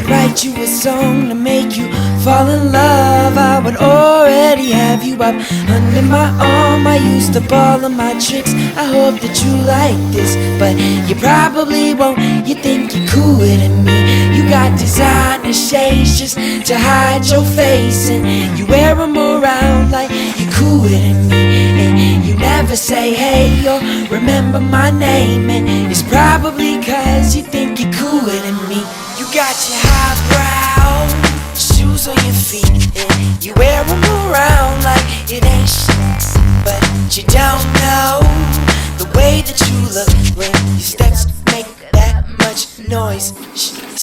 could write you a song to make you fall in love, I would already have you up under my arm. I used up all of my tricks, I hope that you like this, but you probably won't. You think you're cooler than me. You got designer shades just to hide your face, and you wear them around like you're cooler than me. And you never say hey or remember my name, and it's probably cause you think you're cooler than me. You got your highbrow shoes on your feet, and you wear them around like it ain't shit, but you don't know the way that you look when your steps make that much noise.